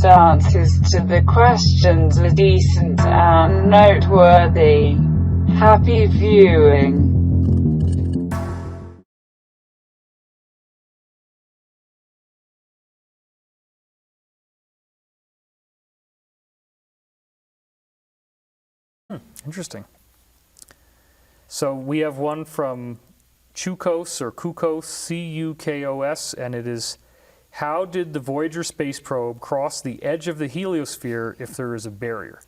answers to the questions are decent and noteworthy. Happy viewing. Interesting. So we have one from Chukos or Kukos, C-U-K-O-S, and it is, how did the Voyager space probe cross the edge of the heliosphere if there is a barrier?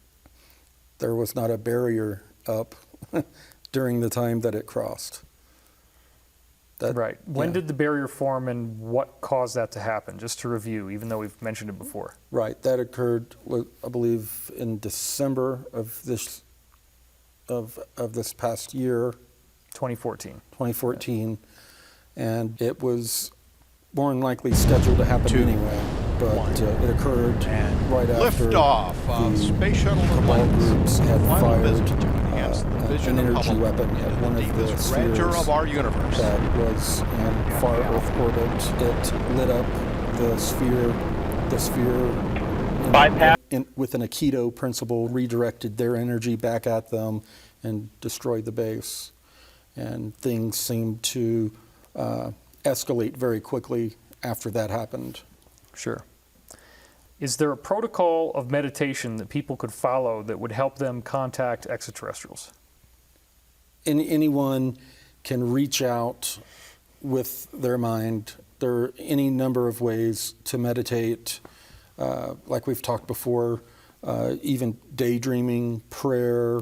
There was not a barrier up during the time that it crossed. Right. When did the barrier form and what caused that to happen? Just to review, even though we've mentioned it before. Right. That occurred, I believe, in December of this past year. 2014. 2014. And it was more than likely scheduled to happen anyway, but it occurred right after liftoff of Space Shuttle CABAL groups had fired an energy weapon at one of the spheres of our universe that was in far Earth orbit. It lit up the sphere with an Aikido principle, redirected their energy back at them and destroyed the base. And things seemed to escalate very quickly after that happened. Sure. Is there a protocol of meditation that people could follow that would help them contact extraterrestrials? Anyone can reach out with their mind. There are any number of ways to meditate, like we've talked before, even daydreaming, prayer,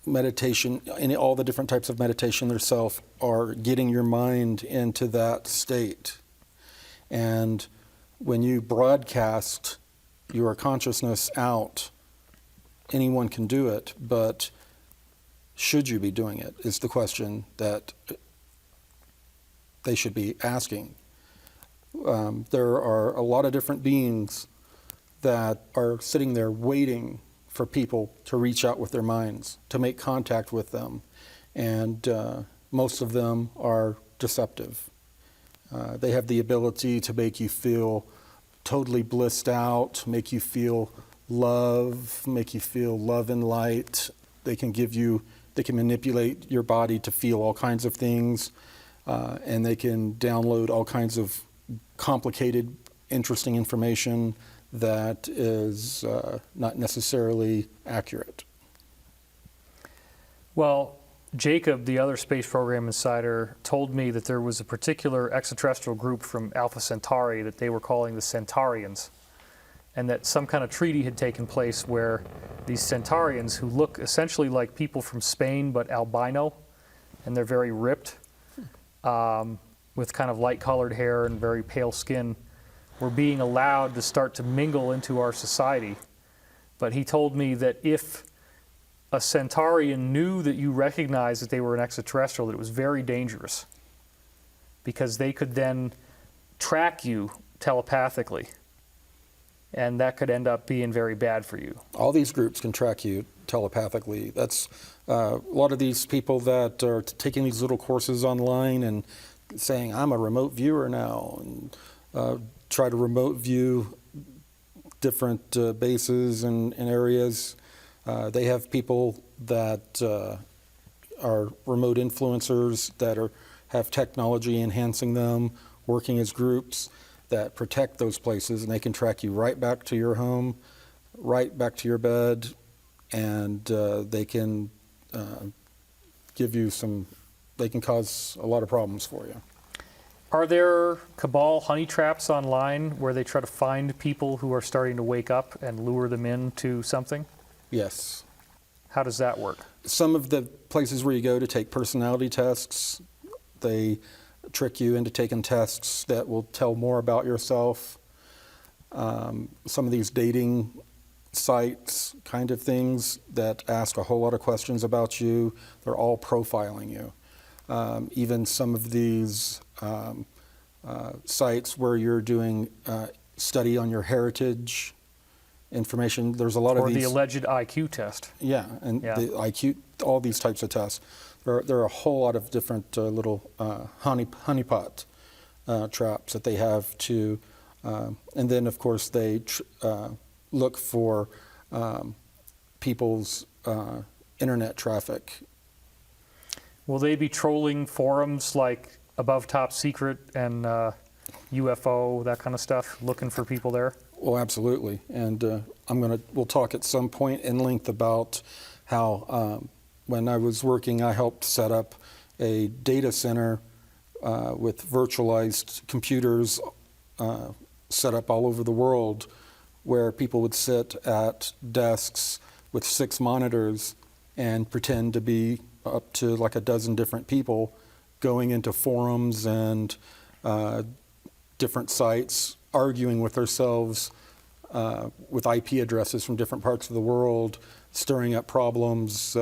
meditation, and all the different types of meditation themselves are getting your mind into that state. And when you broadcast your consciousness out, anyone can do it, but should you be doing it is the question that they should be asking. There are a lot of different beings that are sitting there waiting for people to reach out with their minds, to make contact with them. And most of them are deceptive. They have the ability to make you feel totally blissed out, make you feel love and light. They can manipulate your body to feel all kinds of things, and they can download all kinds of complicated, interesting information that is not necessarily accurate. Well, Jacob, the other space program insider, told me that there was a particular extraterrestrial group from Alpha Centauri that they were calling the Centaurians, and that some kind of treaty had taken place where these Centaurians, who look essentially like people from Spain but albino, and they're very ripped, with kind of light-colored hair and very pale skin, were being allowed to start to mingle into our society. But he told me that if a Centaurian knew that you recognized that they were an extraterrestrial, that it was very dangerous, because they could then track you telepathically, and that could end up being very bad for you. All these groups can track you telepathically. That's a lot of these people that are taking these little courses online and saying, I'm a remote viewer now, and try to remote view different bases and areas. They have people that are remote influencers that have technology enhancing them, working as groups that protect those places, and they can track you right back to your home, right back to your bed, and they can they can cause a lot of problems for you. Are there CABAL honey traps online where they try to find people who are starting to wake up and lure them into something? Yes. How does that work? Some of the places where you go to take personality tests, they trick you into taking tests that will tell more about yourself. Some of these dating sites kind of things that ask a whole lot of questions about you, they're all profiling you. Even some of these sites where you're doing study on your heritage information, there's a lot of these. Or the alleged IQ test. Yeah, and the IQ, all these types of tests. There are a whole lot of different little honeypot traps that they have to And then, of course, they look for people's internet traffic. Will they be trolling forums like Above Top Secret and UFO, that kind of stuff, looking for people there? Well, absolutely. And we'll talk at some point in length about how when I was working, I helped set up a data center with virtualized computers set up all over the world, where people would sit at desks with 6 monitors and pretend to be up to like a dozen different people, going into forums and different sites, arguing with themselves with IP addresses from different parts of the world, stirring up problems,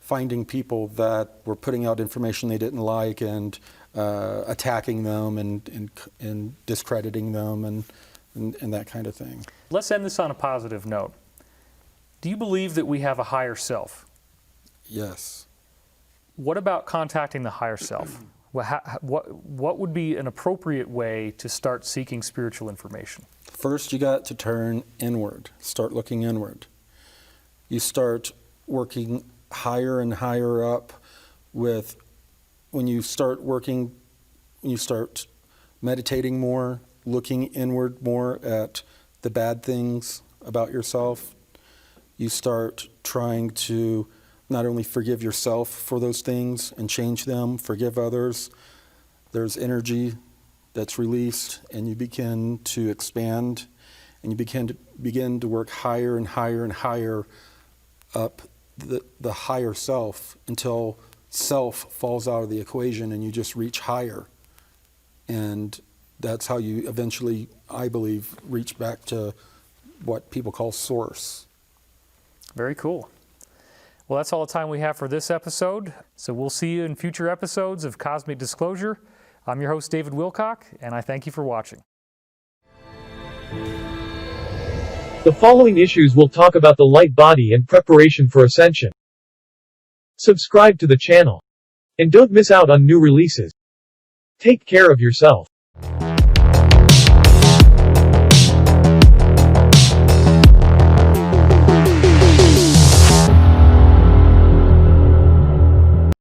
finding people that were putting out information they didn't like, and attacking them and discrediting them and that kind of thing. Let's end this on a positive note. Do you believe that we have a higher self? Yes. What about contacting the higher self? What would be an appropriate way to start seeking spiritual information? First, you got to turn inward, start looking inward. You start working higher and higher up when you start meditating more, looking inward more at the bad things about yourself. You start trying to not only forgive yourself for those things and change them, forgive others. There's energy that's released, and you begin to expand, and you begin to work higher and higher and higher up the higher self, until self falls out of the equation and you just reach higher. And that's how you eventually, I believe, reach back to what people call source. Very cool. Well, that's all the time we have for this episode. So we'll see you in future episodes of Cosmic Disclosure. I'm your host, David Wilcock, and I thank you for watching. The following issues will talk about the light body and preparation for ascension. Subscribe to the channel. And don't miss out on new releases. Take care of yourself.